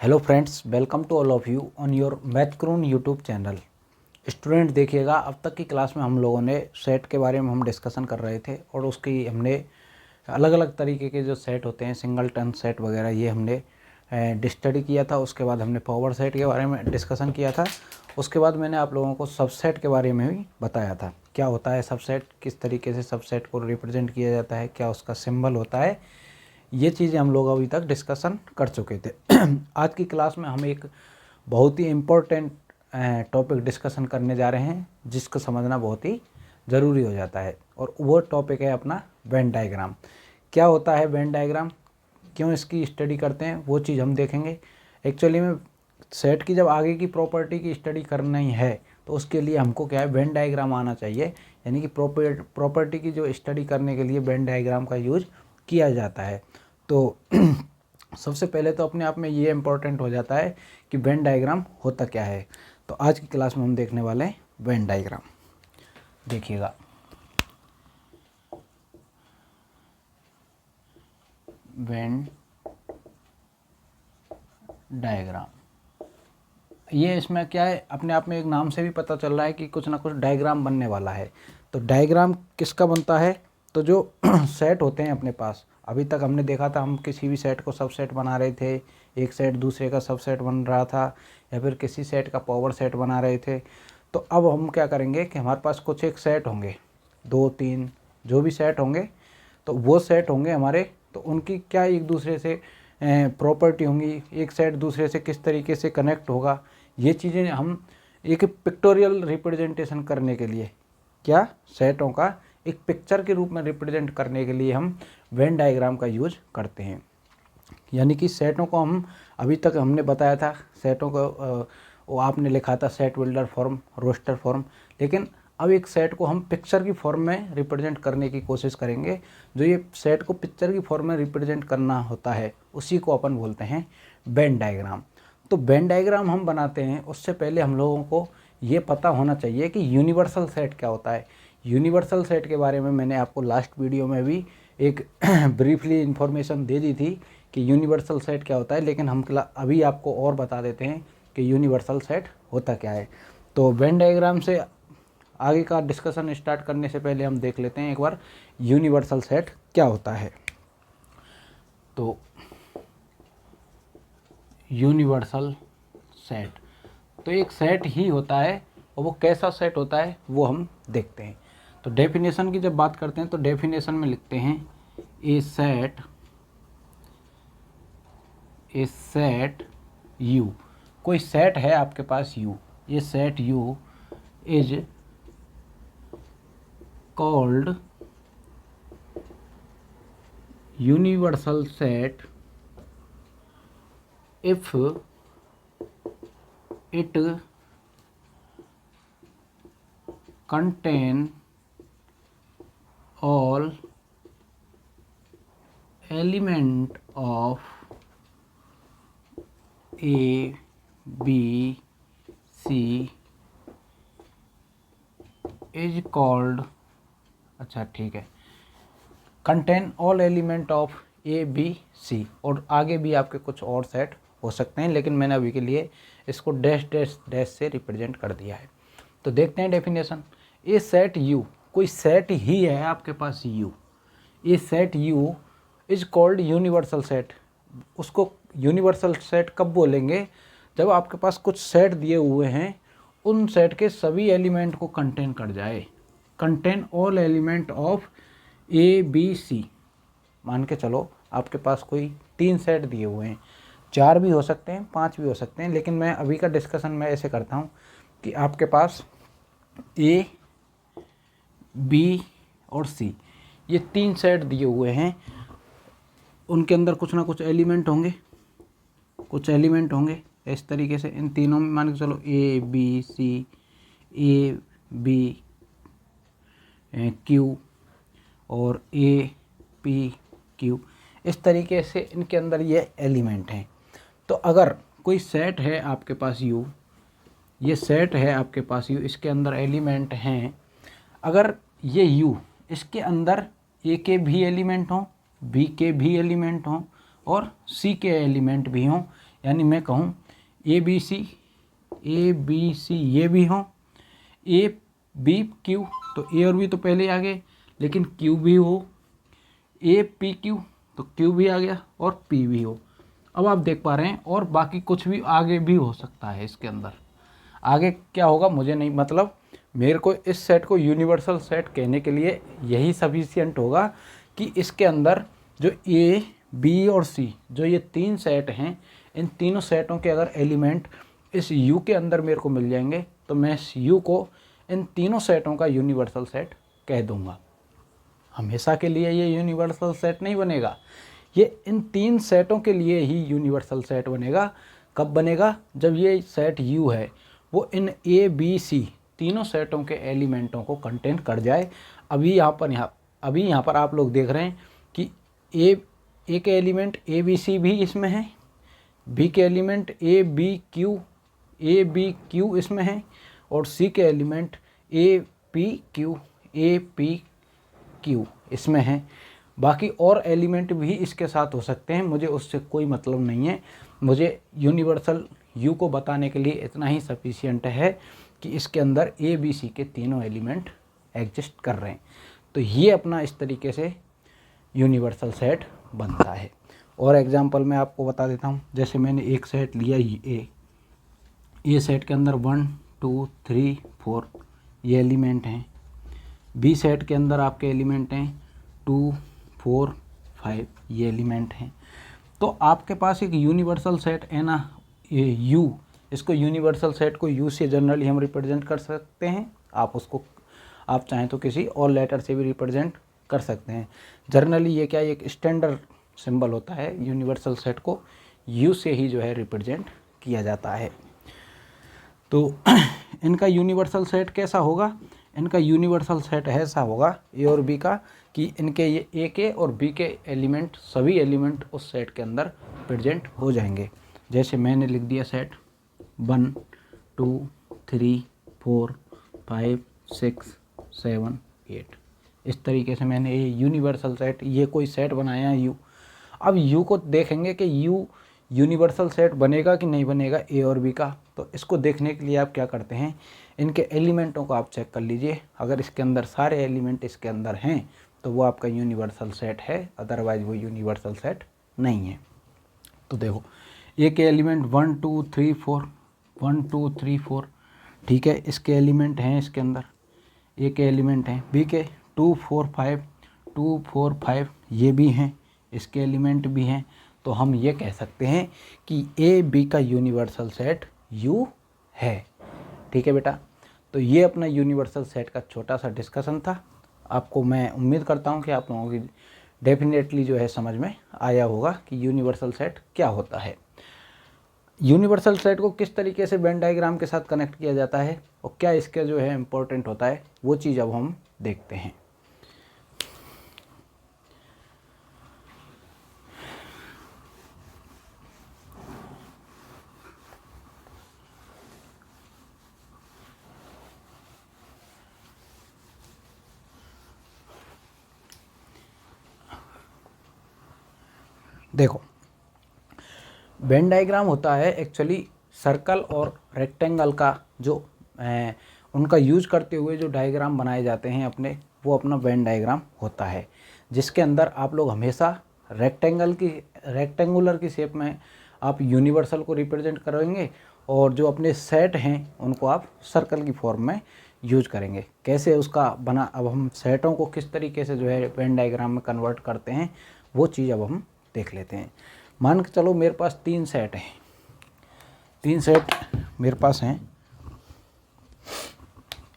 Hello friends, welcome to all of you on your Mathcrune YouTube channel. Student देखिएगा, अब तक की class में हम लोगों ने सेट के बारे में हम डिस्कशन कर रहे थे और उसकी हमने अलग अलग तरीके के जो सेट होते हैं, सिंगल टर्न सेट वगैरह, ये हमने स्टडी किया था। उसके बाद हमने पावर सेट के बारे में डिस्कशन किया था। उसके बाद मैंने आप लोगों को सबसेट के बारे में भी बताया था, क्या होता है सबसेट, किस तरीके से सबसेट को रिप्रेजेंट किया जाता है, क्या उसका सिंबल होता है। ये चीज़ें हम लोग अभी तक डिस्कशन कर चुके थे। आज की क्लास में हम एक बहुत ही इम्पोर्टेंट टॉपिक डिस्कशन करने जा रहे हैं, जिसको समझना बहुत ही ज़रूरी हो जाता है, और वो टॉपिक है अपना वेन डायग्राम। क्या होता है वेन डायग्राम, क्यों इसकी स्टडी करते हैं, वो चीज़ हम देखेंगे। एक्चुअली में सेट की जब आगे की प्रॉपर्टी की स्टडी करनी है तो उसके लिए हमको क्या है, वेन डायग्राम आना चाहिए। यानी कि प्रॉपर्टी की जो स्टडी करने के लिए वेन डायग्राम का यूज किया जाता है। तो सबसे पहले तो अपने आप में ये इम्पोर्टेंट हो जाता है कि वेन डायग्राम होता क्या है। तो आज की क्लास में हम देखने वाले हैं वेन डायग्राम। देखिएगा, वेन डायग्राम, ये इसमें क्या है, अपने आप में एक नाम से भी पता चल रहा है कि कुछ ना कुछ डायग्राम बनने वाला है। तो डायग्राम किसका बनता है, तो जो सेट होते हैं अपने पास, अभी तक हमने देखा था, हम किसी भी सेट को सबसेट बना रहे थे, एक सेट दूसरे का सबसेट बन रहा था, या फिर किसी सेट का पावर सेट बना रहे थे। तो अब हम क्या करेंगे कि हमारे पास कुछ एक सेट होंगे, 2-3 जो भी सेट होंगे, तो वो सेट होंगे हमारे, तो उनकी क्या एक दूसरे से प्रॉपर्टी होंगी, एक सेट दूसरे से किस तरीके से कनेक्ट होगा, ये चीज़ें हम एक पिक्टोरियल रिप्रेजेंटेशन करने के लिए, क्या सेटों का एक पिक्चर के रूप में रिप्रेजेंट करने के लिए हम वेन डायग्राम का यूज करते हैं। यानी कि सेटों को हम, अभी तक हमने बताया था सेटों को, वो आपने लिखा था set builder form, roster form, लेकिन अब एक सेट को हम पिक्चर की फॉर्म में रिप्रेजेंट करने की कोशिश करेंगे। जो ये सेट को पिक्चर की फॉर्म में रिप्रेजेंट करना होता है, उसी को अपन बोलते हैं वेन डायग्राम। तो वेन डायग्राम हम बनाते हैं, उससे पहले हम लोगों को ये पता होना चाहिए कि यूनिवर्सल सेट क्या होता है। यूनिवर्सल सेट के बारे में मैंने आपको लास्ट वीडियो में भी एक ब्रीफली इन्फॉर्मेशन दे दी थी कि यूनिवर्सल सेट क्या होता है, लेकिन हम अभी आपको और बता देते हैं कि यूनिवर्सल सेट होता क्या है। तो वेन डायग्राम से आगे का डिस्कशन स्टार्ट करने से पहले हम देख लेते हैं एक बार यूनिवर्सल सेट क्या होता है। तो यूनिवर्सल सेट तो एक सेट ही होता है, और वो कैसा सेट होता है वो हम देखते हैं। तो डेफिनेशन की जब बात करते हैं तो डेफिनेशन में लिखते हैं ए सेट यू। कोई सेट है आपके पास यू, ये set U is called universal set if it contain all element of A, B, C is called, अच्छा ठीक है, contain all element of A B C, और आगे भी आपके कुछ और सेट हो सकते हैं, लेकिन मैंने अभी के लिए इसको डैश डैश डैश से रिप्रेजेंट कर दिया है। तो देखते हैं डेफिनेशन। ए सेट यू, कोई सेट ही है आपके पास U, A set U is called universal set. उसको यूनिवर्सल सेट कब बोलेंगे, जब आपके पास कुछ सेट दिए हुए हैं, उन सेट के सभी एलिमेंट को कंटेन कर जाए। Contain all element of A B C, मान के चलो आपके पास कोई 3 सेट दिए हुए हैं, 4 भी हो सकते हैं, 5 भी हो सकते हैं, लेकिन मैं अभी का डिस्कशन मैं ऐसे करता हूँ कि आपके पास ए, बी और सी, ये 3 सेट दिए हुए हैं, उनके अंदर कुछ ना कुछ एलिमेंट होंगे, इस तरीके से इन तीनों में मान के चलो A B C, A B Q और ए पी क्यू, इस तरीके से इनके अंदर ये एलिमेंट हैं। तो अगर कोई सेट है आपके पास यू, ये सेट है आपके पास यू, इसके अंदर एलिमेंट हैं, अगर ये यू, इसके अंदर ए के भी एलिमेंट हों, बी के भी एलिमेंट हों और सी के एलिमेंट भी हों, यानी मैं कहूँ ए बी सी ये भी हों, ए बी क्यू, तो ए और बी तो पहले आ गए, लेकिन क्यू भी हो, ए पी क्यू तो क्यू भी आ गया और पी भी हो। अब आप देख पा रहे हैं, और बाकी कुछ भी आगे भी हो सकता है इसके अंदर। आगे क्या होगा मुझे नहीं, मतलब मेरे को इस सेट को यूनिवर्सल सेट कहने के लिए यही सफिशिएंट होगा कि इसके अंदर जो ए बी और सी जो ये तीन सेट हैं, इन तीनों सेटों के अगर एलिमेंट इस यू के अंदर मेरे को मिल जाएंगे तो मैं इस यू को इन तीनों सेटों का यूनिवर्सल सेट कह दूंगा। हमेशा के लिए ये यूनिवर्सल सेट नहीं बनेगा, ये इन तीन सेटों के लिए ही यूनिवर्सल सेट बनेगा। कब बनेगा? जब ये सेट यू है वो इन ए बी सी तीनों सेटों के एलिमेंटों को कंटेन कर जाए। अभी यहाँ पर आप लोग देख रहे हैं कि ए के एलिमेंट ए बी सी भी इसमें है, बी के एलिमेंट ए बी क्यू इसमें है, और सी के एलिमेंट ए पी क्यू इसमें है। बाकी और एलिमेंट भी इसके साथ हो सकते हैं, मुझे उससे कोई मतलब नहीं है। मुझे यूनिवर्सल यू को बताने के लिए इतना ही सफिशिएंट है कि इसके अंदर ए बी सी के तीनों एलिमेंट एग्जिस्ट कर रहे हैं। तो ये अपना इस तरीके से यूनिवर्सल सेट बनता है। और एग्जांपल मैं आपको बता देता हूँ। जैसे मैंने एक सेट लिया ए सेट के अंदर 1 2 3 4 ये एलिमेंट हैं। बी सेट के अंदर आपके एलिमेंट हैं 2 4 5 ये एलिमेंट हैं। तो आपके पास एक यूनिवर्सल सेट है ना, ये यू, इसको यूनिवर्सल सेट को यू से जनरली हम रिप्रेजेंट कर सकते हैं। आप चाहें तो किसी और लेटर से भी रिप्रेजेंट कर सकते हैं। जनरली ये क्या, एक स्टैंडर्ड सिंबल होता है, यूनिवर्सल सेट को यू से ही जो है रिप्रेजेंट किया जाता है। तो इनका यूनिवर्सल सेट कैसा होगा? इनका यूनिवर्सल सेट ऐसा होगा ए और बी का कि इनके ये ए के और बी के एलिमेंट, सभी एलिमेंट उस सेट के अंदर प्रेजेंट हो जाएंगे। जैसे मैंने लिख दिया सेट 1 2 3 4 5 6 7 8, इस तरीके से मैंने ये यूनिवर्सल सेट, ये कोई सेट बनाया है यू। अब यू को देखेंगे कि यू यूनिवर्सल सेट बनेगा कि नहीं बनेगा ए और बी का। तो इसको देखने के लिए आप क्या करते हैं, इनके एलिमेंटों को आप चेक कर लीजिए। अगर इसके अंदर सारे एलिमेंट इसके अंदर हैं तो वो आपका यूनिवर्सल सेट है, अदरवाइज वो यूनिवर्सल सेट नहीं है। तो देखो ए के एलिमेंट 1 2 3 4 1 2 3 4, ठीक है, इसके एलिमेंट हैं इसके अंदर, ए के एलिमेंट हैं। बी के 2 4 5 ये भी हैं, इसके एलिमेंट भी हैं। तो हम ये कह सकते हैं कि ए बी का यूनिवर्सल सेट यू है। ठीक है बेटा, तो ये अपना यूनिवर्सल सेट का छोटा सा डिस्कशन था। आपको मैं उम्मीद करता हूँ कि आप लोगों की डेफिनेटली जो है समझ में आया होगा कि यूनिवर्सल सेट क्या होता है। यूनिवर्सल सेट को किस तरीके से वेन डायग्राम के साथ कनेक्ट किया जाता है और क्या इसका जो है इम्पोर्टेंट होता है, वो चीज़ अब हम देखते हैं। देखो, वेन डायग्राम होता है एक्चुअली सर्कल और रेक्टेंगल का जो उनका यूज करते हुए जो डायग्राम बनाए जाते हैं अपने, वो अपना वेन डायग्राम होता है, जिसके अंदर आप लोग हमेशा रेक्टेंगुलर की शेप में आप यूनिवर्सल को रिप्रेजेंट करेंगे और जो अपने सेट हैं उनको आप सर्कल की फॉर्म में यूज करेंगे। कैसे उसका बना, अब हम सेटों को किस तरीके से जो है वेन डायग्राम में कन्वर्ट करते हैं वो चीज़ अब हम देख लेते हैं। मान के चलो मेरे पास 3 सेट हैं, 3 सेट मेरे पास हैं।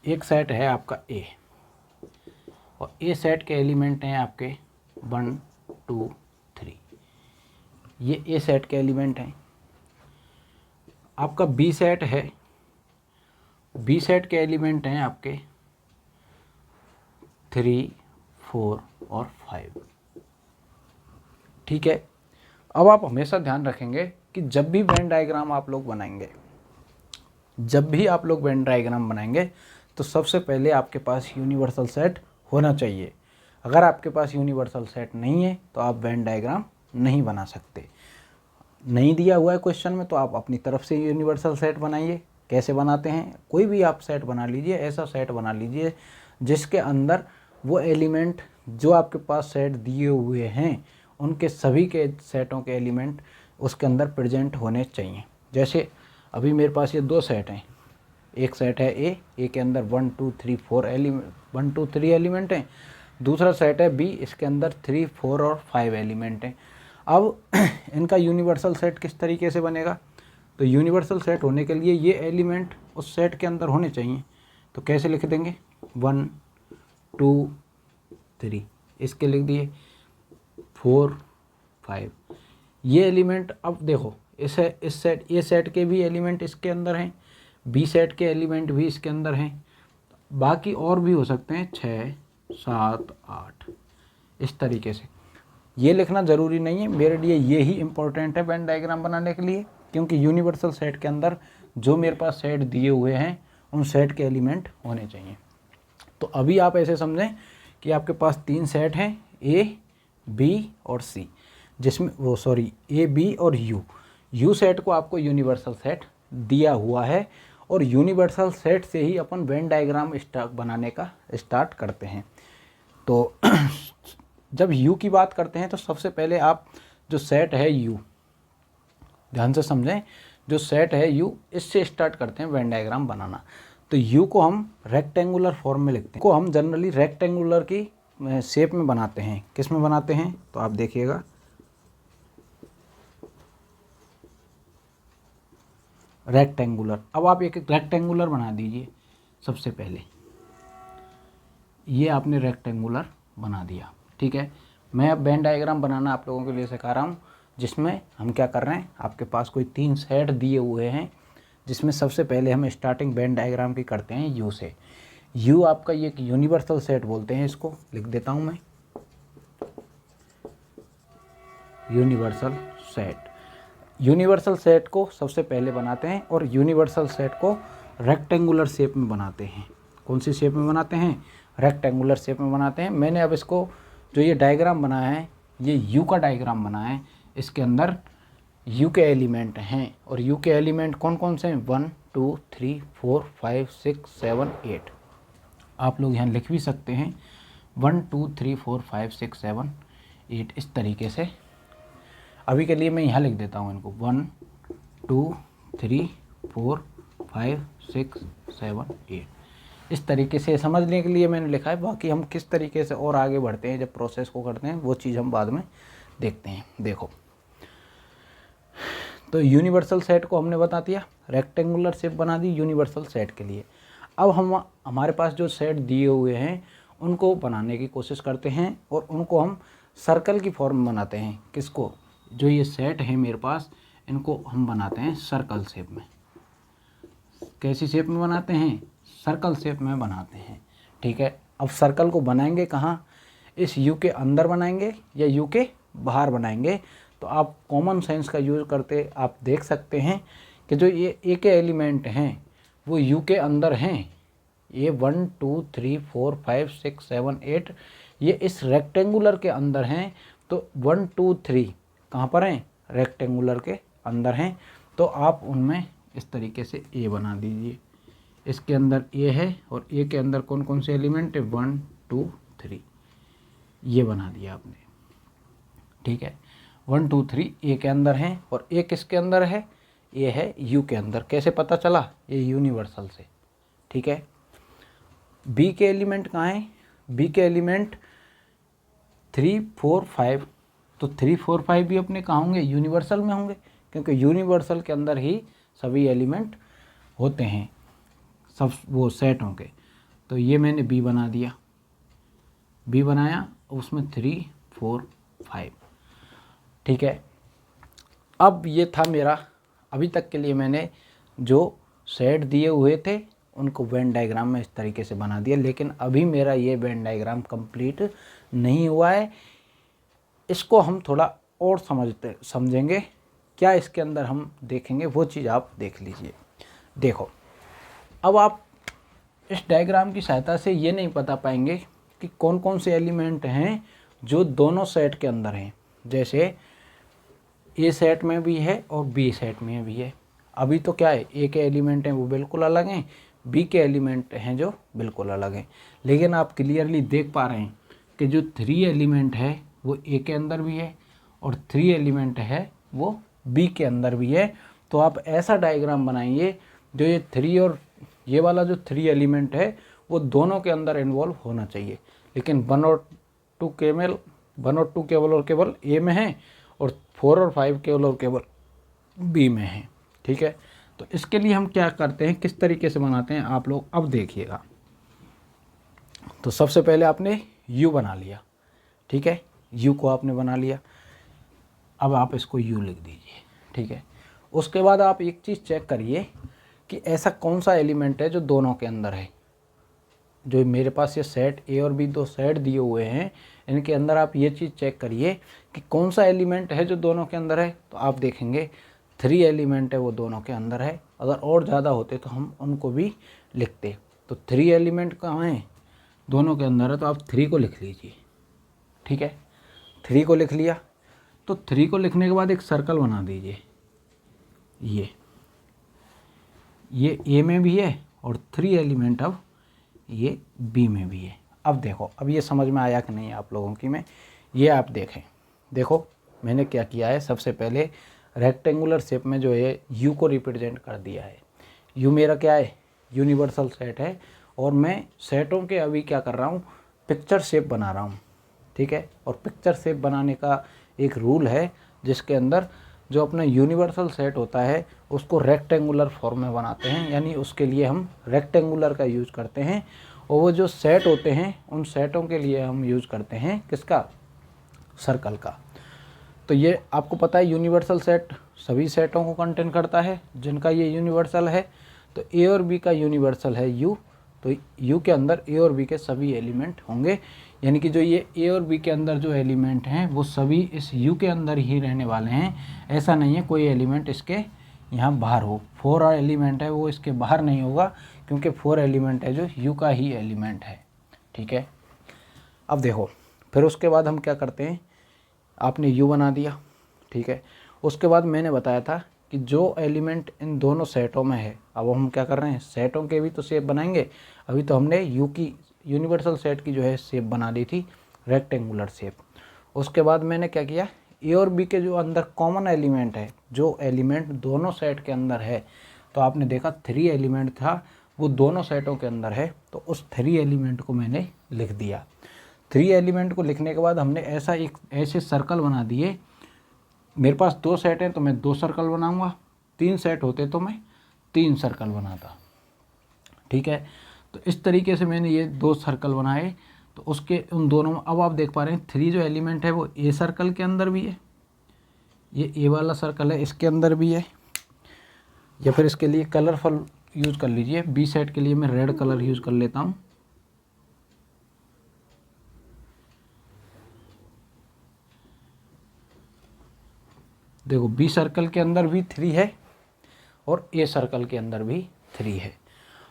एक सेट है आपका ए, और ए सेट के एलिमेंट हैं आपके 1 2 3, ये ए सेट के एलिमेंट हैं। आपका बी सेट है, बी सेट के एलिमेंट हैं आपके 3 4 और 5। ठीक है, अब आप हमेशा ध्यान रखेंगे कि जब भी वेन डायग्राम आप लोग बनाएंगे, तो सबसे पहले आपके पास यूनिवर्सल सेट होना चाहिए। अगर आपके पास यूनिवर्सल सेट नहीं है तो आप वेन डायग्राम नहीं बना सकते। नहीं दिया हुआ है क्वेश्चन में तो आप अपनी तरफ से यूनिवर्सल सेट बनाइए। कैसे बनाते हैं, कोई भी आप सेट बना लीजिए, ऐसा सेट बना लीजिए जिसके अंदर वो एलिमेंट जो आपके पास सेट दिए हुए हैं उनके सभी के सेटों के एलिमेंट उसके अंदर प्रेजेंट होने चाहिए। जैसे अभी मेरे पास ये 2 सेट हैं, एक सेट है ए के अंदर 1 2 3 4 एलिमेंट 1 2 3 एलिमेंट हैं, दूसरा सेट है बी, इसके अंदर 3 4 और 5 एलिमेंट हैं। अब इनका यूनिवर्सल सेट किस तरीके से बनेगा, तो यूनिवर्सल सेट होने के लिए ये एलिमेंट उस सेट के अंदर होने चाहिए। तो कैसे लिख देंगे, 1 2 3 इसके लिख दिए, 4 5 ये एलिमेंट। अब देखो इस सेट ए सेट के भी एलिमेंट इसके अंदर हैं, बी सेट के एलिमेंट भी इसके अंदर हैं, बाकी और भी हो सकते हैं 6 7 8 इस तरीके से। ये लिखना ज़रूरी नहीं है, मेरे लिए ये ही इम्पोर्टेंट है वेन डायग्राम बनाने के लिए, क्योंकि यूनिवर्सल सेट के अंदर जो मेरे पास सेट दिए हुए हैं उन सेट के एलिमेंट होने चाहिए। तो अभी आप ऐसे समझें कि आपके पास 3 सेट हैं, ए बी और सी, जिसमें ए बी और यू सेट को आपको यूनिवर्सल सेट दिया हुआ है और यूनिवर्सल सेट से ही अपन वेन डायग्राम बनाने का स्टार्ट करते हैं। तो जब यू की बात करते हैं तो सबसे पहले आप जो सेट है यू, ध्यान से समझें, जो सेट है यू इससे स्टार्ट करते हैं वेन डायग्राम बनाना। तो यू को हम रेक्टेंगुलर फॉर्म में लिखते हैं, को हम जनरली रेक्टेंगुलर की शेप में बनाते हैं। किस में बनाते हैं, तो आप देखिएगा, रेक्टेंगुलर। अब आप एक रेक्टेंगुलर बना दीजिए। सबसे पहले ये आपने रेक्टेंगुलर बना दिया, ठीक है। मैं अब वेन डायग्राम बनाना आप लोगों के लिए सिखा रहा हूँ, जिसमें हम क्या कर रहे हैं, आपके पास कोई 3 सेट दिए हुए हैं, जिसमें सबसे पहले हम स्टार्टिंग वेन डायग्राम की करते हैं यू से। यू आपका ये एक यूनिवर्सल सेट बोलते हैं, इसको लिख देता हूँ मैं, यूनिवर्सल सेट। यूनिवर्सल सेट को सबसे पहले बनाते हैं और यूनिवर्सल सेट को रेक्टेंगुलर शेप में बनाते हैं। कौन सी शेप में बनाते हैं, रेक्टेंगुलर शेप में बनाते हैं। मैंने अब इसको जो ये डायग्राम बनाया है ये यू का डायग्राम बनाया है, इसके अंदर यू के एलिमेंट हैं और यू के एलिमेंट कौन कौन से हैं, 1 2 3 4 5 6 7 8। आप लोग यहाँ लिख भी सकते हैं 1 2 3 4 5 6 7 8 इस तरीके से। अभी के लिए मैं यहाँ लिख देता हूँ इनको 1 2 3 4 5 6 7 8 इस तरीके से समझने के लिए मैंने लिखा है। बाकी हम किस तरीके से और आगे बढ़ते हैं जब प्रोसेस को करते हैं वो चीज़ हम बाद में देखते हैं। देखो, तो यूनिवर्सल सेट को हमने बता दिया, रेक्टेंगुलर शेप बना दी यूनिवर्सल सेट के लिए। अब हमारे पास जो सेट दिए हुए हैं उनको बनाने की कोशिश करते हैं और उनको हम सर्कल की फॉर्म में बनाते हैं। किसको, जो ये सेट है मेरे पास, इनको हम बनाते हैं सर्कल शेप में। कैसी शेप में बनाते हैं, सर्कल शेप में बनाते हैं, ठीक है। अब सर्कल को बनाएंगे कहाँ, इस यू के अंदर बनाएंगे या यू के बाहर बनाएंगे। तो आप कॉमन सेंस का यूज़ करते आप देख सकते हैं कि जो ये ए के एलिमेंट हैं वो यू के अंदर हैं। ये 1 2 3 4 5 6 7 8 ये इस रेक्टेंगुलर के अंदर हैं। तो 1 2 3 कहाँ पर हैं, रेक्टेंगुलर के अंदर हैं। तो आप उनमें इस तरीके से ए बना दीजिए। इसके अंदर ए है और ए के अंदर कौन कौन से एलिमेंट है, 1 2 3 ये बना दिया आपने, ठीक है। 1 2 3 ए के अंदर हैं और ए किसके अंदर है, ए है यू के अंदर। कैसे पता चला, ये यूनिवर्सल से, ठीक है। बी के एलिमेंट कहाँ हैं, बी के एलिमेंट 3 4 5। तो 3 4 5 भी अपने कहाँ होंगे, यूनिवर्सल में होंगे, क्योंकि यूनिवर्सल के अंदर ही सभी एलिमेंट होते हैं, सब वो सेट होंगे। तो ये मैंने बी बना दिया, बी बनाया, उसमें 3 4 5, ठीक है। अब ये था मेरा, अभी तक के लिए मैंने जो सेट दिए हुए थे उनको वेन डायग्राम में इस तरीके से बना दिया। लेकिन अभी मेरा ये वेन डायग्राम कंप्लीट नहीं हुआ है, इसको हम थोड़ा और समझेंगे। क्या इसके अंदर हम देखेंगे वो चीज़ आप देख लीजिए। देखो, अब आप इस डायग्राम की सहायता से ये नहीं बता पाएंगे कि कौन कौन से एलिमेंट हैं जो दोनों सेट के अंदर हैं। जैसे ए सेट में भी है और बी सेट में भी है। अभी तो क्या है, ए के एलिमेंट हैं वो बिल्कुल अलग हैं, बी के एलिमेंट हैं जो बिल्कुल अलग हैं। लेकिन आप क्लियरली देख पा रहे हैं कि जो 3 एलिमेंट है वो ए के अंदर भी है और 3 एलिमेंट है वो बी के अंदर भी है। तो आप ऐसा डायग्राम बनाइए जो ये 3 और ये वाला जो 3 एलिमेंट है वो दोनों के अंदर इन्वॉल्व होना चाहिए। लेकिन 1 और 2 केवल और केवल ए में है और 4 और 5 केवल और केवल बी में है। ठीक है, तो इसके लिए हम क्या करते हैं, किस तरीके से बनाते हैं आप लोग अब देखिएगा। तो सबसे पहले आपने यू बना लिया, ठीक है, यू को आपने बना लिया। अब आप इसको यू लिख दीजिए, ठीक है। उसके बाद आप एक चीज़ चेक करिए कि ऐसा कौन सा एलिमेंट है जो दोनों के अंदर है। जो मेरे पास ये सेट ए और बी 2 सेट दिए हुए हैं, इनके अंदर आप ये चीज़ चेक करिए कि कौन सा एलिमेंट है जो दोनों के अंदर है। तो आप देखेंगे 3 एलिमेंट है वो दोनों के अंदर है। अगर और ज़्यादा होते तो हम उनको भी लिखते। तो 3 एलिमेंट कहाँ हैं, दोनों के अंदर है, तो आप 3 को लिख लीजिए, ठीक है। 3 को लिख लिया, तो 3 को लिखने के बाद एक सर्कल बना दीजिए। ये ए में भी है और 3 एलिमेंट अब ये बी में भी है। अब देखो, अब ये समझ में आया कि नहीं आप लोगों की में, ये आप देखें। देखो मैंने क्या किया है, सबसे पहले रेक्टेंगुलर शेप में जो है यू को रिप्रेजेंट कर दिया है। यू मेरा क्या है, यूनिवर्सल सेट है। और मैं सेटों के अभी क्या कर रहा हूँ, पिक्चर शेप बना रहा हूँ, ठीक है। और पिक्चर शेप बनाने का एक रूल है जिसके अंदर जो अपना यूनिवर्सल सेट होता है उसको रेक्टेंगुलर फॉर्म में बनाते हैं, यानी उसके लिए हम रेक्टेंगुलर का यूज़ करते हैं। और वो जो सेट होते हैं उन सेटों के लिए हम यूज़ करते हैं किसका, सर्कल का। तो ये आपको पता है यूनिवर्सल सेट सभी सेटों को कंटेन करता है जिनका ये यूनिवर्सल है। तो ए और बी का यूनिवर्सल है यू, तो यू के अंदर ए और बी के सभी एलिमेंट होंगे। यानी कि जो ये ए और बी के अंदर जो एलिमेंट हैं वो सभी इस यू के अंदर ही रहने वाले हैं। ऐसा नहीं है कोई एलिमेंट इसके यहाँ बाहर हो। 4 एलिमेंट है वो इसके बाहर नहीं होगा, क्योंकि 4 एलिमेंट है जो यू का ही एलिमेंट है, ठीक है। अब देखो फिर उसके बाद हम क्या करते हैं, आपने यू बना दिया, ठीक है। उसके बाद मैंने बताया था कि जो एलिमेंट इन दोनों सेटों में है, अब हम क्या कर रहे हैं, सेटों के भी तो शेप बनाएंगे। अभी तो हमने यू की यूनिवर्सल सेट की जो है शेप बना दी थी, रेक्टेंगुलर शेप। उसके बाद मैंने क्या किया, ए और बी के जो अंदर कॉमन एलिमेंट है, जो एलिमेंट दोनों सेट के अंदर है, तो आपने देखा 3 एलिमेंट था वो दोनों सेटों के अंदर है। तो उस 3 एलिमेंट को मैंने लिख दिया। 3 एलिमेंट को लिखने के बाद हमने ऐसे सर्कल बना दिए। मेरे पास 2 सेट हैं तो मैं 2 सर्कल बनाऊंगा, 3 सेट होते तो मैं 3 सर्कल बनाता, ठीक है। तो इस तरीके से मैंने ये 2 सर्कल बनाए। तो उसके उन दोनों में अब आप देख पा रहे हैं 3 जो एलिमेंट है वो ए सर्कल के अंदर भी है, ये ए वाला सर्कल है इसके अंदर भी है। या फिर इसके लिए कलरफुल यूज़ कर लीजिए, बी सेट के लिए मैं रेड कलर यूज़ कर लेता हूँ। देखो बी सर्कल के अंदर भी 3 है और ए सर्कल के अंदर भी 3 है।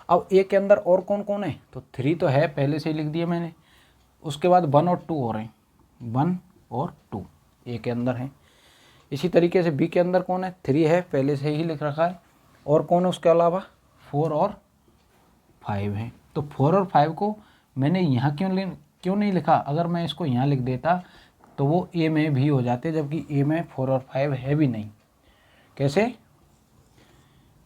अब ए के अंदर और कौन कौन है, तो 3 तो है पहले से ही लिख दिया मैंने। उसके बाद 1 और 2 हो रहे हैं, 1 और 2 ए के अंदर हैं। इसी तरीके से बी के अंदर कौन है, 3 है पहले से ही लिख रखा है। और कौन है उसके अलावा, 4 और 5 हैं। तो 4 और 5 को मैंने यहाँ क्यों नहीं लिखा, अगर मैं इसको यहाँ लिख देता तो वो ए में भी हो जाते, जबकि ए में 4 और 5 है भी नहीं। कैसे,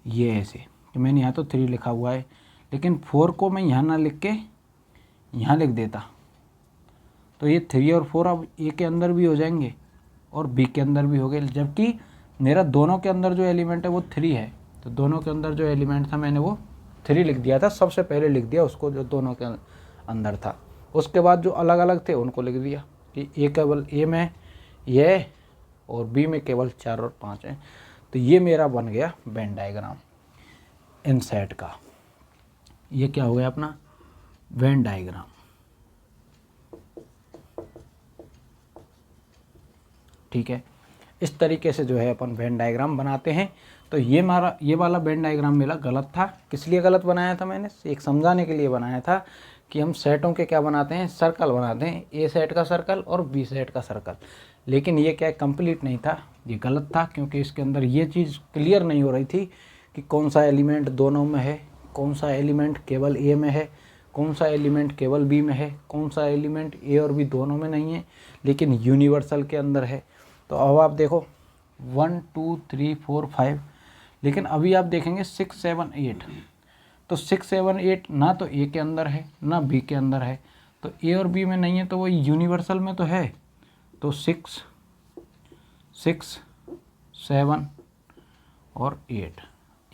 ये ऐसे, तो मैंने यहाँ तो 3 लिखा हुआ है, लेकिन 4 को मैं यहाँ ना लिख के यहाँ लिख देता तो ये 3 और 4 अब ए के अंदर भी हो जाएंगे और बी के अंदर भी हो गए, जबकि मेरा दोनों के अंदर जो एलिमेंट है वो 3 है। तो दोनों के अंदर जो एलिमेंट था मैंने वो 3 लिख दिया था, सबसे पहले लिख दिया उसको जो दोनों के अंदर था। उसके बाद जो अलग अलग थे उनको लिख दिया कि ए केवल ए में ये और बी में केवल 4 और 5 है। तो ये मेरा बन गया वेन डायग्राम इन सेट का। ये क्या हो गया अपना वेन डायग्राम, ठीक है। इस तरीके से जो है अपन वेन डायग्राम बनाते हैं। तो ये वाला वेन डायग्राम मेरा गलत था। किस लिए गलत बनाया था मैंने, एक समझाने के लिए बनाया था कि हम सेटों के क्या बनाते हैं, सर्कल बनाते हैं, ए सेट का सर्कल और बी सेट का सर्कल। लेकिन ये क्या कंप्लीट नहीं था, ये गलत था, क्योंकि इसके अंदर ये चीज़ क्लियर नहीं हो रही थी कि कौन सा एलिमेंट दोनों में है, कौन सा एलिमेंट केवल ए में है, कौन सा एलिमेंट केवल बी में है, कौन सा एलिमेंट ए और बी दोनों में नहीं है लेकिन यूनिवर्सल के अंदर है। तो अब आप देखो 1 2 3 4 5, लेकिन अभी आप देखेंगे 6 7 8, तो 6 7 8 ना तो ए के अंदर है ना बी के अंदर है, तो ए और बी में नहीं है तो वो यूनिवर्सल में तो है। तो 6 6 7 और 8,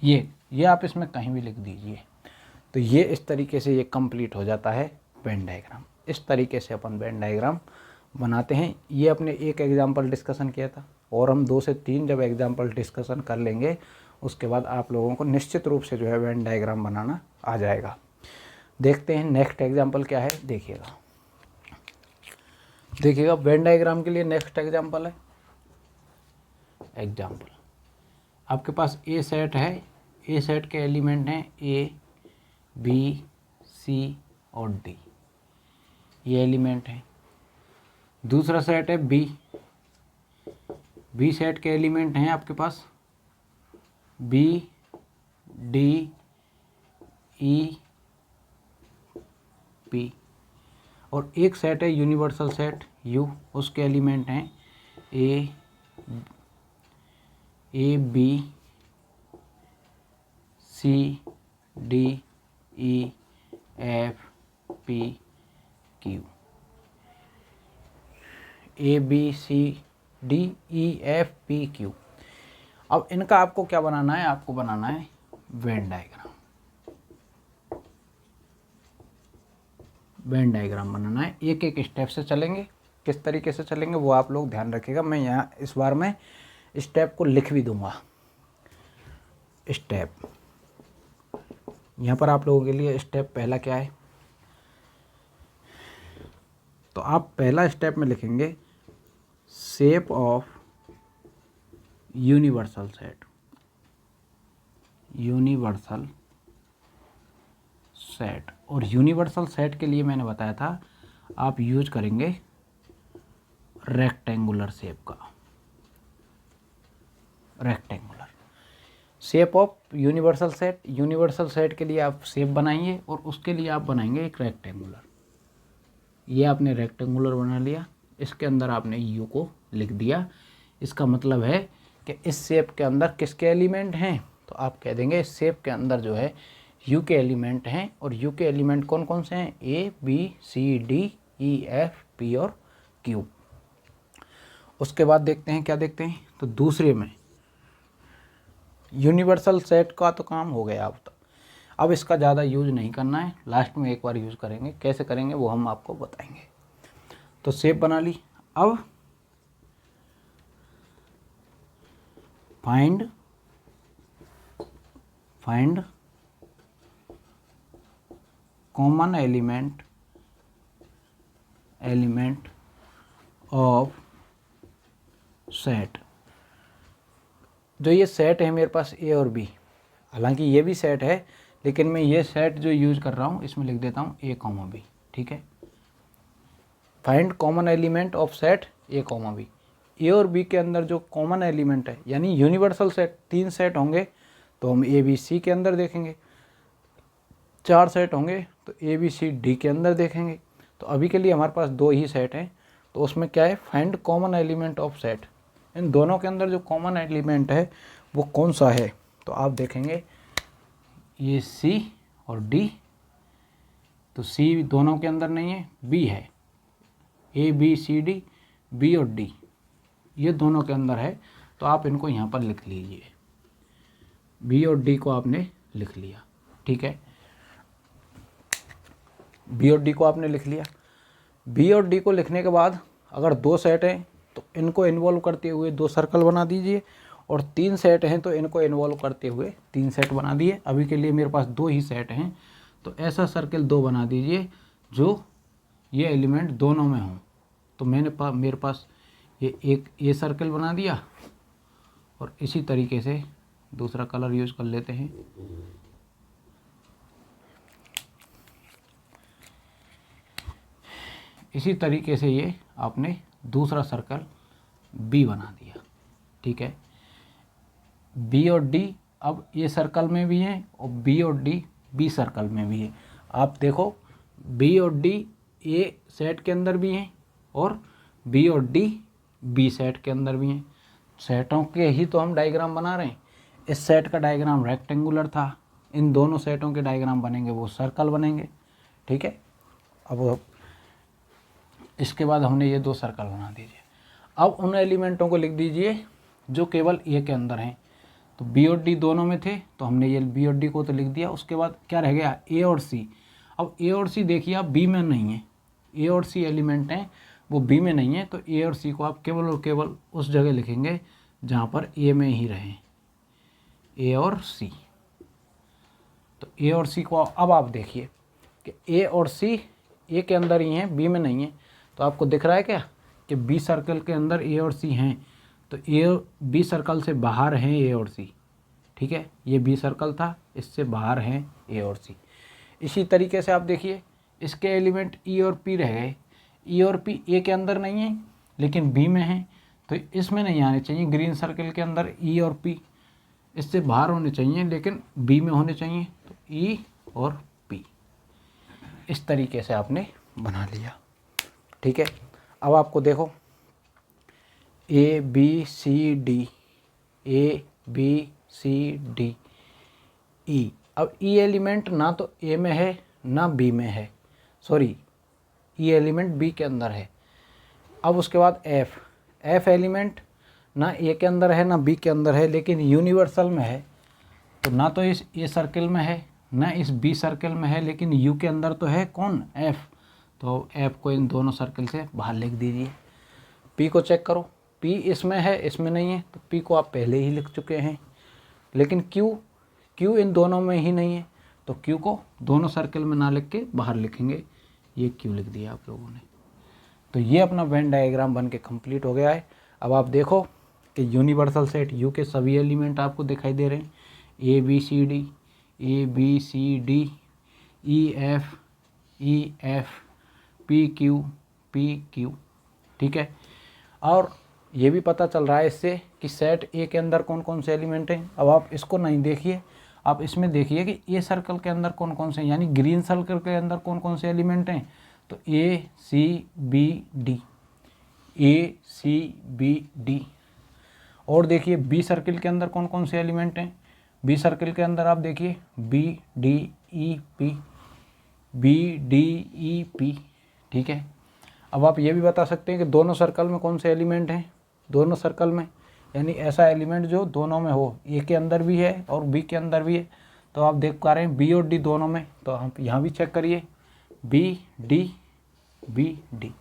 ये आप इसमें कहीं भी लिख दीजिए। तो ये इस तरीके से ये कंप्लीट हो जाता है वेन डायग्राम। इस तरीके से अपन वेन डायग्राम बनाते हैं। ये अपने एक एग्जाम्पल डिस्कशन किया था, और हम 2 से 3 जब एग्जाम्पल डिस्कशन कर लेंगे उसके बाद आप लोगों को निश्चित रूप से जो है वेन डायग्राम बनाना आ जाएगा। देखते हैं नेक्स्ट एग्जाम्पल क्या है। देखिएगा वेन डायग्राम के लिए नेक्स्ट एग्जाम्पल है। एग्जाम्पल आपके पास ए सेट है, ए सेट के एलिमेंट हैं ए बी सी और डी, ये एलिमेंट है। दूसरा सेट है बी, बी सेट के एलिमेंट हैं आपके पास बी डी ई पी, और एक सेट है यूनिवर्सल सेट यू, उसके एलिमेंट हैं A B C D E F P Q, A B C D E F P Q. अब इनका आपको क्या बनाना है, आपको बनाना है वेन डायग्राम। वेन डायग्राम बनाना है, एक एक स्टेप से चलेंगे। किस तरीके से चलेंगे वो आप लोग ध्यान रखिएगा। मैं यहाँ इस बार मैं स्टेप को लिख भी दूंगा। स्टेप यहाँ पर आप लोगों के लिए स्टेप पहला क्या है, तो आप पहला स्टेप में लिखेंगे shape of universal set. Universal set, और यूनिवर्सल सेट के लिए मैंने बताया था आप यूज करेंगे रेक्टेंगुलर शेप का। Rectangular shape of universal set, universal set के लिए आप शेप बनाएंगे और उसके लिए आप बनाएंगे एक रेक्टेंगुलर। ये आपने रेक्टेंगुलर बना लिया, इसके अंदर आपने यू को लिख दिया। इसका मतलब है कि इस शेप के अंदर किसके एलिमेंट हैं, तो आप कह देंगे इस शेप के अंदर जो है यू के एलिमेंट हैं, और यू के एलिमेंट कौन कौन से हैं, A B C D E F P और क्यू। उसके बाद देखते हैं क्या देखते हैं, तो दूसरे में यूनिवर्सल सेट का तो काम हो गया अब इसका ज़्यादा यूज नहीं करना है, लास्ट में एक बार यूज़ करेंगे। कैसे करेंगे वो हम आपको बताएंगे। तो शेप बना ली। अब find common element of set. जो ये सेट है मेरे पास ए और बी, हालांकि ये भी सेट है लेकिन मैं ये सेट जो यूज कर रहा हूँ इसमें लिख देता हूँ ए कॉमा बी। ठीक है, find common element of set A comma B. A और बी के अंदर जो कॉमन एलिमेंट है, यानी यूनिवर्सल सेट 3 सेट होंगे तो हम ए बी सी के अंदर देखेंगे, 4 सेट होंगे तो ए बी सी डी के अंदर देखेंगे। तो अभी के लिए हमारे पास 2 ही सेट हैं, तो उसमें क्या है, find common element of set. इन दोनों के अंदर जो कॉमन एलिमेंट है वो कौन सा है, तो आप देखेंगे ये सी और डी, तो सी दोनों के अंदर नहीं है, बी है, A B C D, B और डी ये दोनों के अंदर है। तो आप इनको यहाँ पर लिख लीजिए, बी और डी को आपने लिख लिया। ठीक है, बी और डी को आपने लिख लिया। बी और डी को लिखने के बाद अगर 2 सेट हैं तो इनको इन्वॉल्व करते हुए 2 सर्कल बना दीजिए, और 3 सेट हैं तो इनको इन्वॉल्व करते हुए 3 सेट बना दिए। अभी के लिए मेरे पास 2 ही सेट हैं, तो ऐसा सर्कल 2 बना दीजिए जो ये एलिमेंट दोनों में हों। तो मेरे पास ये एक ए सर्कल बना दिया, और इसी तरीके से दूसरा कलर यूज़ कर लेते हैं। इसी तरीके से ये आपने दूसरा सर्कल बी बना दिया, ठीक है। बी और डी अब ए सर्कल में भी हैं और बी और डी बी सर्कल में भी है। आप देखो बी और डी ए सेट के अंदर भी हैं और बी और डी बी सेट के अंदर भी हैं। सेटों के ही तो हम डायग्राम बना रहे हैं। इस सेट का डायग्राम रेक्टेंगुलर था, इन दोनों सेटों के डायग्राम बनेंगे वो सर्कल बनेंगे, ठीक है। अब इसके बाद हमने ये दो सर्कल बना दीजिए। अब उन एलिमेंटों को लिख दीजिए जो केवल ए के अंदर हैं। तो बी और डी दोनों में थे तो हमने ये बी और डी को तो लिख दिया। उसके बाद क्या रह गया, ए और सी। अब ए और सी देखिए आप बी में नहीं है, ए और सी एलिमेंट हैं वो बी में नहीं है, तो ए और सी को आप केवल और केवल उस जगह लिखेंगे जहाँ पर ए में ही रहें, ए और सी। तो ए और सी को अब आप देखिए कि ए और सी ए के अंदर ही हैं, बी में नहीं है। तो आपको दिख रहा है क्या कि बी सर्कल के अंदर ए और सी हैं, तो ए बी सर्कल से बाहर हैं ए और सी, ठीक है। ये बी सर्कल था, इससे बाहर हैं ए और सी। इसी तरीके से आप देखिए इसके एलिमेंट ई और पी रह गए। ई और पी ए के अंदर नहीं है लेकिन बी में है, तो इसमें नहीं आने चाहिए। ग्रीन सर्कल के अंदर ई और पी इससे बाहर होने चाहिए लेकिन बी में होने चाहिए, तो ई और पी इस तरीके से आपने बना लिया, ठीक है। अब आपको देखो A B C D, A B C D E. अब ई एलिमेंट ना तो ए में है ना बी में है, सॉरी ई एलिमेंट बी के अंदर है। अब उसके बाद एफ, एफ एलिमेंट ना ए के अंदर है ना बी के अंदर है लेकिन यूनिवर्सल में है। तो ना तो इस ए सर्कल में है ना इस बी सर्कल में है लेकिन यू के अंदर तो है कौन, एफ। तो एफ को इन दोनों सर्कल से बाहर लिख दीजिए। पी को चेक करो, पी इसमें है इसमें नहीं है, तो पी को आप पहले ही लिख चुके हैं। लेकिन क्यू, क्यू इन दोनों में ही नहीं है, तो क्यू को दोनों सर्कल में ना लिख के बाहर लिखेंगे। ये क्यू लिख दिया आप लोगों ने। तो ये अपना वेन डायग्राम बन के कम्प्लीट हो गया है। अब आप देखो कि यूनिवर्सल सेट यू के सभी एलिमेंट आपको दिखाई दे रहे हैं, A B C D, A B C D, E F, P Q, ठीक है। और ये भी पता चल रहा है इससे कि सेट ए के अंदर कौन कौन से एलिमेंट हैं। अब आप इसको नहीं देखिए, आप इसमें देखिए कि ए सर्कल के अंदर कौन कौन से, यानी ग्रीन सर्कल के अंदर कौन कौन से एलिमेंट हैं। तो ए सी बी डी, ए सी बी डी। और देखिए बी सर्कल के अंदर कौन कौन से एलिमेंट हैं। बी सर्कल के अंदर आप देखिए B D E P, B D E P, ठीक है। अब आप ये भी बता सकते हैं कि दोनों सर्कल में कौन से एलिमेंट हैं। दोनों सर्कल में यानी ऐसा एलिमेंट जो दोनों में हो, ए के अंदर भी है और बी के अंदर भी है। तो आप देख पा रहे हैं बी और डी दोनों में, तो आप यहाँ भी चेक करिए बी डी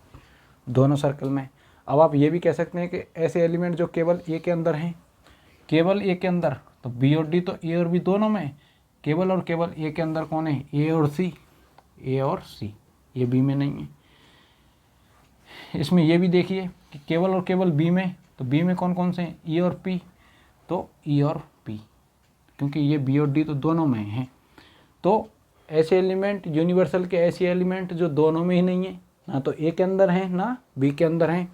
दोनों सर्कल में। अब आप ये भी कह सकते हैं कि ऐसे एलिमेंट जो केवल ए के अंदर हैं, केवल ए के अंदर, तो बी और डी तो ए और बी दोनों में, केवल और केवल ए के अंदर कौन है, ए और सी, ए और सी, ये बी में नहीं है। इसमें ये भी देखिए कि केवल और केवल बी में, तो बी में कौन कौन से हैं, ई और पी, तो ई और पी, क्योंकि ये बी और डी तो दोनों में हैं। तो ऐसे एलिमेंट यूनिवर्सल के ऐसे एलिमेंट जो दोनों में ही नहीं है, ना तो ए के अंदर हैं ना बी के अंदर हैं,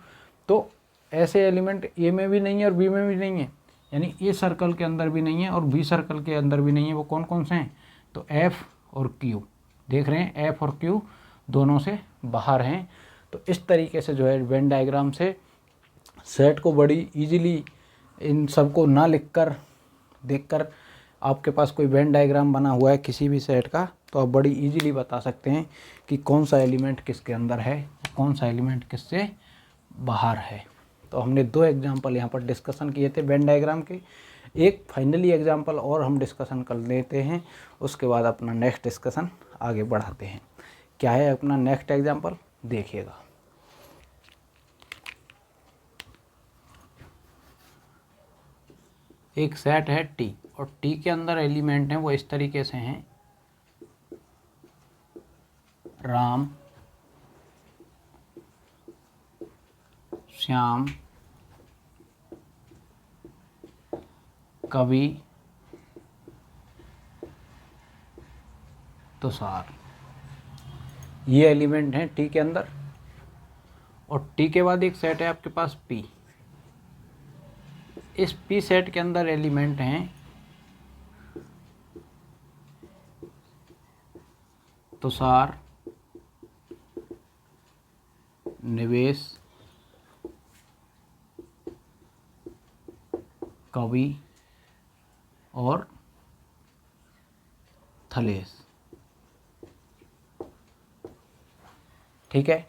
तो ऐसे एलिमेंट ए में भी नहीं है और बी में भी नहीं है, यानी ए सर्कल के अंदर भी नहीं है और बी सर्कल के अंदर भी नहीं है। वो कौन कौन से हैं, तो एफ और क्यू, देख रहे हैं एफ और क्यू दोनों से बाहर हैं। तो इस तरीके से जो है वेन डायग्राम से सेट को बड़ी इजीली, इन सबको ना लिखकर देखकर आपके पास कोई वेन डायग्राम बना हुआ है किसी भी सेट का, तो आप बड़ी इजीली बता सकते हैं कि कौन सा एलिमेंट किसके अंदर है, कौन सा एलिमेंट किससे बाहर है। तो हमने दो एग्जांपल यहाँ पर डिस्कशन किए थे वेन डायग्राम के। एक फाइनली एग्जांपल और हम डिस्कशन कर लेते हैं, उसके बाद अपना नेक्स्ट डिस्कशन आगे बढ़ाते हैं। क्या है अपना नेक्स्ट एग्जांपल, देखिएगा। एक सेट है टी और टी के अंदर एलिमेंट हैं वो इस तरीके से हैं, राम, श्याम, कवि, तुषार। ये एलिमेंट हैं टी के अंदर। और टी के बाद एक सेट है आपके पास पी। इस पी सेट के अंदर एलिमेंट हैं तुषार, निवेश, कवि और थलेश। ठीक है,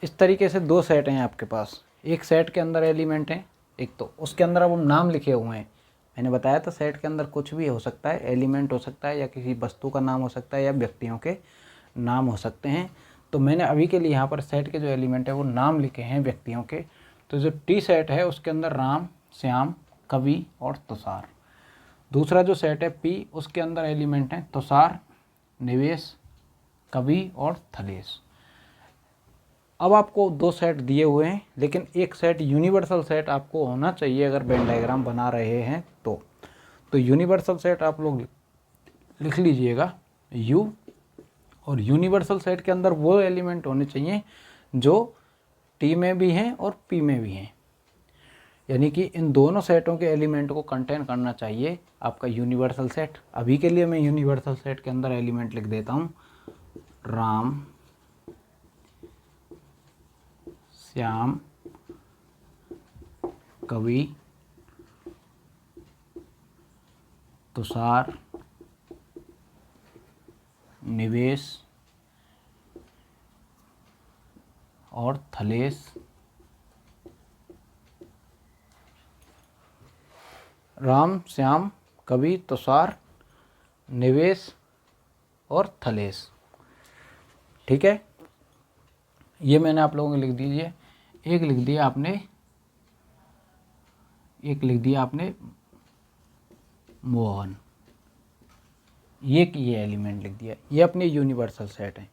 इस तरीके से दो सेट हैं आपके पास। एक सेट के अंदर एलिमेंट हैं, एक तो उसके अंदर अब हम नाम लिखे हुए हैं। मैंने बताया था सेट के अंदर कुछ भी हो सकता है, एलिमेंट हो सकता है या किसी वस्तु का नाम हो सकता है या व्यक्तियों के नाम हो सकते हैं। तो मैंने अभी के लिए यहाँ पर सेट के जो एलिमेंट है वो नाम लिखे हैं व्यक्तियों के। तो जो टी सेट है उसके अंदर राम, श्याम, कवि और तुषार। दूसरा जो सेट है पी, उसके अंदर एलिमेंट हैं तुषार, निवेश, कवि और थलेश। अब आपको दो सेट दिए हुए हैं, लेकिन एक सेट यूनिवर्सल सेट आपको होना चाहिए अगर वेन डायग्राम बना रहे हैं तो यूनिवर्सल सेट आप लोग लिख लीजिएगा यू। और यूनिवर्सल सेट के अंदर वो एलिमेंट होने चाहिए जो टी में भी हैं और पी में भी हैं, यानी कि इन दोनों सेटों के एलिमेंट को कंटेन करना चाहिए आपका यूनिवर्सल सेट। अभी के लिए मैं यूनिवर्सल सेट के अंदर एलिमेंट लिख देता हूँ राम, श्याम, कवि, तुषार, निवेश और थलेश। राम, श्याम, कवि, तुषार, निवेश और थलेश। ठीक है, ये मैंने आप लोगों को लिख दीजिए। एक लिख दिया आपने मोहन, ये एलिमेंट लिख दिया। ये अपने यूनिवर्सल सेट हैं।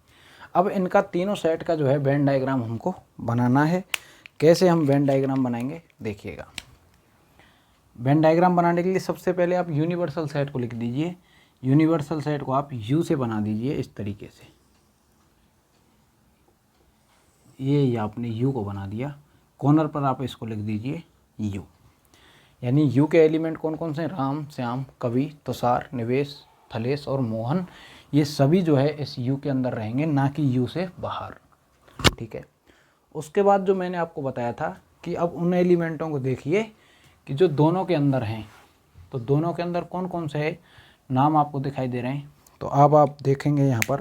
अब इनका तीनों सेट का जो है वेन डायग्राम हमको बनाना है। कैसे हम वेन डायग्राम बनाएंगे देखिएगा। वेन डायग्राम बनाने के लिए सबसे पहले आप यूनिवर्सल सेट को लिख दीजिए। यूनिवर्सल सेट को आप यू से बना दीजिए इस तरीके से। ये आपने यू को बना दिया, कॉर्नर पर आप इसको लिख दीजिए यू। यानी यू के एलिमेंट कौन कौन से? राम, श्याम, कवि, तुषार, निवेश, थलेश और मोहन। ये सभी जो है इस यू के अंदर रहेंगे, ना कि यू से बाहर। ठीक है, उसके बाद जो मैंने आपको बताया था कि अब उन एलिमेंटों को देखिए कि जो दोनों के अंदर हैं। तो दोनों के अंदर कौन कौन से है, नाम आपको दिखाई दे रहे हैं। तो अब आप देखेंगे यहाँ पर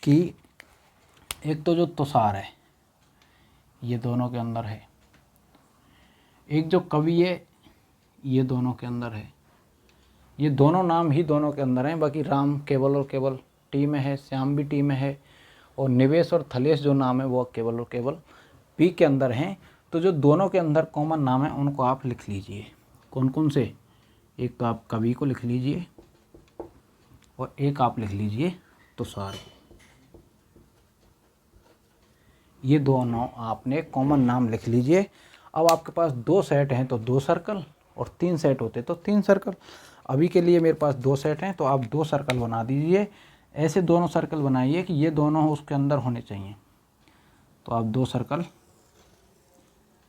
कि एक तो जो तुषार है ये दोनों के अंदर है, एक जो कवि है ये दोनों के अंदर है। ये दोनों नाम ही दोनों के अंदर हैं, बाकी राम केवल और केवल टी में है, श्याम भी टी में है, और निवेश और थलेश जो नाम है वो केवल और केवल पी के अंदर हैं। तो जो दोनों के अंदर कॉमन नाम है उनको आप लिख लीजिए। कौन कौन से? एक तो आप कवि को लिख लीजिए और एक आप लिख लीजिए तुषार। ये दोनों आपने कॉमन नाम लिख लीजिए। अब आपके पास दो सेट हैं तो दो सर्कल, और तीन सेट होते तो तीन सर्कल। अभी के लिए मेरे पास दो सेट हैं तो आप दो सर्कल बना दीजिए। ऐसे दोनों सर्कल बनाइए कि ये दोनों उसके अंदर होने चाहिए। तो आप दो सर्कल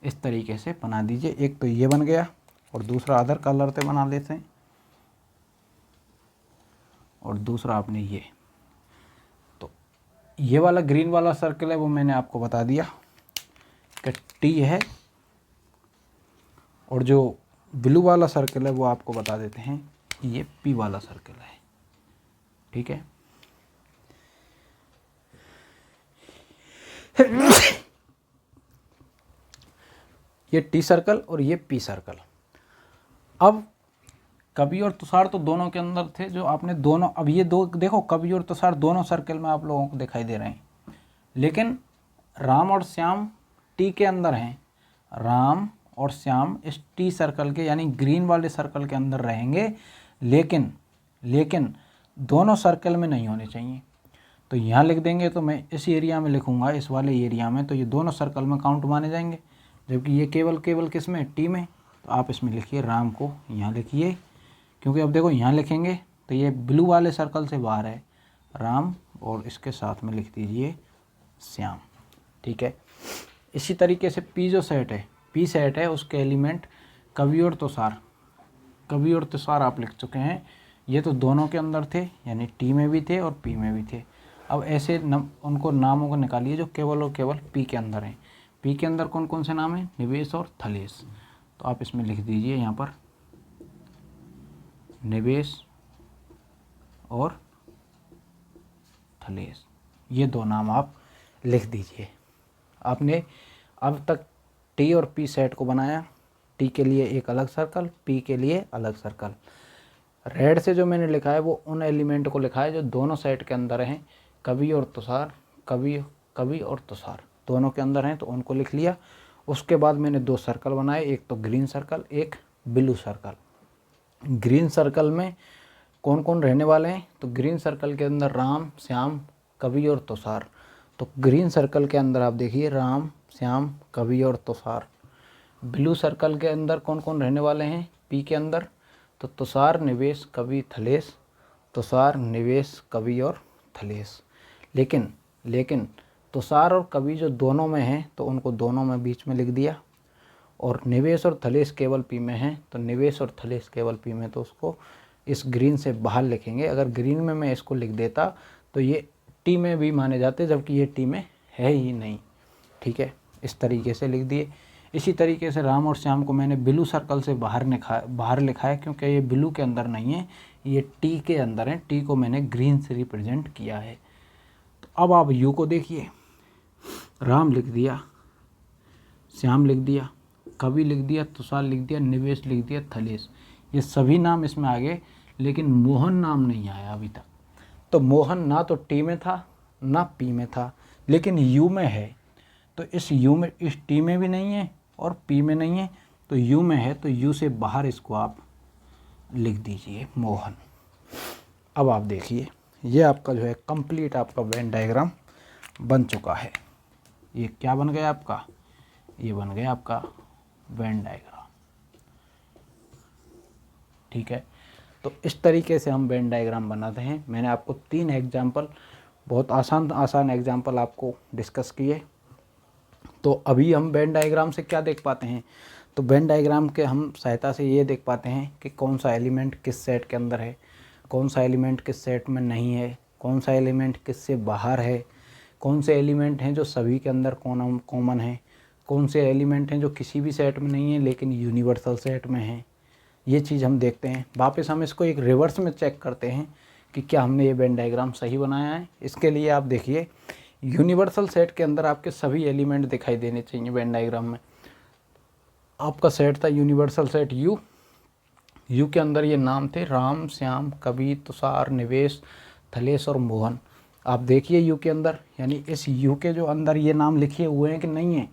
इस तरीके से बना दीजिए। एक तो ये बन गया और दूसरा अदर कलर से बना लेते हैं, और दूसरा आपने ये। तो ये वाला ग्रीन वाला सर्कल है वो मैंने आपको बता दिया कि टी है, और जो ब्लू वाला सर्कल है वो आपको बता देते हैं कि ये पी वाला सर्कल है। ठीक है, ये टी सर्कल और ये पी सर्कल। अब कवि और तुषार तो दोनों के अंदर थे, जो आपने दोनों, अब ये दो देखो, कवि और तुषार दोनों सर्कल में आप लोगों को दिखाई दे रहे हैं, लेकिन राम और श्याम टी के अंदर हैं। राम और श्याम इस टी सर्कल के यानी ग्रीन वाले सर्कल के अंदर रहेंगे, लेकिन दोनों सर्कल में नहीं होने चाहिए। तो यहाँ लिख देंगे तो मैं इस एरिया में लिखूँगा, इस वाले एरिया में, तो ये दोनों सर्कल में काउंट माने जाएंगे, जबकि ये केवल किस में? टी में। तो आप इसमें लिखिए राम को यहाँ लिखिए, क्योंकि अब देखो यहाँ लिखेंगे तो ये ब्लू वाले सर्कल से बाहर है राम, और इसके साथ में लिख दीजिए श्याम। ठीक है, इसी तरीके से पी जो सेट है, पी सेट है उसके एलिमेंट कवि और तुषार, कवि और तुषार आप लिख चुके हैं। ये तो दोनों के अंदर थे, यानी टी में भी थे और पी में भी थे। अब ऐसे उनको नामों को निकालिए जो केवल और केवल पी के अंदर हैं। पी के अंदर कौन कौन से नाम हैं? निवेश और थलेश। तो आप इसमें लिख दीजिए यहाँ पर निवेश और थलेश, ये दो नाम आप लिख दीजिए। आपने अब तक टी और पी सेट को बनाया, टी के लिए एक अलग सर्कल, पी के लिए अलग सर्कल। रेड से जो मैंने लिखा है वो उन एलिमेंट को लिखा है जो दोनों सेट के अंदर हैं, कवि और तुषार, कवि और तुषार दोनों के अंदर हैं, तो उनको लिख लिया। उसके बाद मैंने दो सर्कल बनाए, एक तो ग्रीन सर्कल, एक ब्लू सर्कल। ग्रीन सर्कल में कौन कौन रहने वाले हैं? तो ग्रीन सर्कल के अंदर राम, श्याम, कवि और तुषार। तो ग्रीन सर्कल के अंदर आप देखिए राम, श्याम, कवि और तुषार। ब्लू सर्कल के अंदर कौन कौन रहने वाले हैं? पी के अंदर तो तुषार, निवेश, कवि, थलेश, तुषार, निवेश, कवि और थलेश। लेकिन तुषार और कवि जो दोनों में हैं तो उनको दोनों में बीच में लिख दिया, और निवेश और थलेश केवल पी में हैं तो निवेश और थलेश केवल पी में, तो उसको इस ग्रीन से बाहर लिखेंगे। अगर ग्रीन में मैं इसको लिख देता तो ये टी में भी माने जाते, जबकि ये टी में है ही नहीं। ठीक है, इस तरीके से लिख दिए। इसी तरीके से राम और श्याम को मैंने ब्लू सर्कल से बाहर लिखा है, क्योंकि ये ब्लू के अंदर नहीं है, ये टी के अंदर है। टी को मैंने ग्रीन से रिप्रेजेंट किया है। तो अब आप यू को देखिए, राम लिख दिया, श्याम लिख दिया, कवि लिख दिया, तुषार लिख दिया, निवेश लिख दिया, थलेश, ये सभी नाम इसमें आ गए, लेकिन मोहन नाम नहीं आया अभी तक। तो मोहन ना तो टी में था ना पी में था, लेकिन यू में है। तो इस यू में, इस टी में भी नहीं है और पी में नहीं है, तो यू में है, तो यू से बाहर इसको आप लिख दीजिए मोहन। अब आप देखिए, ये आपका जो है कंप्लीट आपका वेन डायग्राम बन चुका है। ये क्या बन गया आपका? ये बन गया आपका वेन डायग्राम। ठीक है, तो इस तरीके से हम वेन डायग्राम बनाते हैं। मैंने आपको 3 एग्जाम्पल, बहुत आसान एग्जाम्पल आपको डिस्कस किए। तो अभी हम वेन डायग्राम से क्या देख पाते हैं? तो वेन डायग्राम के हम सहायता से ये देख पाते हैं कि कौन सा एलिमेंट किस सेट के अंदर है, कौन सा एलिमेंट किस सेट में नहीं है, कौन सा एलिमेंट किस से बाहर है, कौन से एलिमेंट हैं जो सभी के अंदर कॉमन है, कौन से एलिमेंट हैं जो किसी भी सेट में नहीं है लेकिन यूनिवर्सल सेट में हैं। ये चीज़ हम देखते हैं। वापस हम इसको एक रिवर्स में चेक करते हैं कि क्या हमने ये वेन डायग्राम सही बनाया है। इसके लिए आप देखिए, यूनिवर्सल सेट के अंदर आपके सभी एलिमेंट दिखाई देने चाहिए। वेन डायग्राम में आपका सेट था यूनिवर्सल सेट यू, यू के अंदर ये नाम थे राम, श्याम, कवि, तुषार, निवेश, थलेश और मोहन। आप देखिए यू के अंदर, यानी इस यू के जो अंदर ये नाम लिखे हुए हैं कि नहीं है,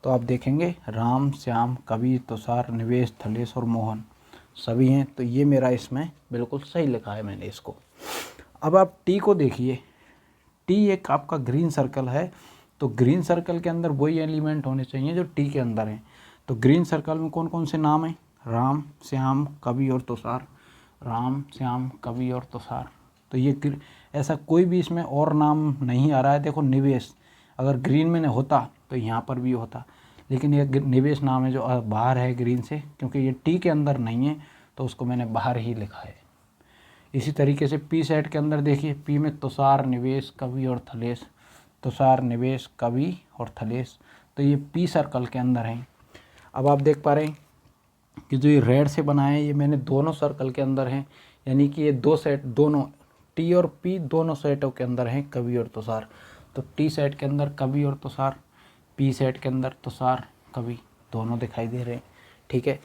तो आप देखेंगे राम, श्याम, कवि, तुषार, निवेश, थलेश और मोहन सभी हैं। तो ये मेरा इसमें बिल्कुल सही लिखा है मैंने इसको। अब आप टी को देखिए, टी एक आपका ग्रीन सर्कल है, तो ग्रीन सर्कल के अंदर वही एलिमेंट होने चाहिए जो टी के अंदर हैं। तो ग्रीन सर्कल में कौन कौन से नाम हैं? राम, श्याम, कवि और तुषार। राम, श्याम, कवि और तुषार। तो ये ऐसा कोई भी इसमें और नाम नहीं आ रहा है। देखो निवेश, अगर ग्रीन में होता तो यहाँ पर भी होता, लेकिन ये निवेश नाम है जो बाहर है ग्रीन से, क्योंकि ये टी के अंदर नहीं है तो उसको मैंने बाहर ही लिखा है। इसी तरीके से पी सेट के अंदर देखिए, पी में तुषार, निवेश, कवि और थलेश, तुषार, निवेश, कवि और थलेश, तो ये पी सर्कल के अंदर हैं। अब आप देख पा रहे हैं कि जो ये रेड से बना है ये मैंने दोनों सर्कल के अंदर हैं, यानी कि ये दो सेट, दोनों टी और पी दोनों सेटों के अंदर हैं कवि और तुषार। तो टी सेट के अंदर कवि और तुषार, पी सेट के अंदर तुषार, कवि दोनों दिखाई दे रहे हैं। ठीक है,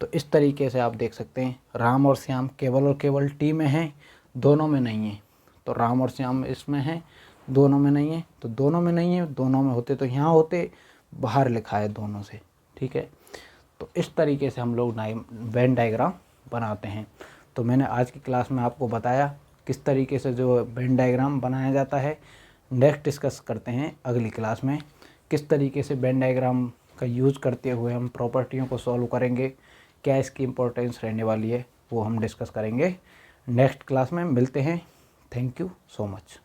तो इस तरीके से आप देख सकते हैं राम और श्याम केवल और केवल टी में हैं, दोनों में नहीं है। तो राम और श्याम इसमें हैं, दोनों में नहीं है। तो दोनों में नहीं है, दोनों में होते तो यहाँ होते, बाहर लिखा है दोनों से। ठीक है, तो इस तरीके से हम लोग वेन डायग्राम बनाते हैं। तो मैंने आज की क्लास में आपको बताया किस तरीके से जो वेन डायग्राम बनाया जाता है। नेक्स्ट डिस्कस करते हैं अगली क्लास में किस तरीके से वेन डायग्राम का यूज़ करते हुए हम प्रॉपर्टियों को सॉल्व करेंगे, क्या इसकी इम्पोर्टेंस रहने वाली है, वो हम डिस्कस करेंगे नेक्स्ट क्लास में। मिलते हैं। Thank you so much.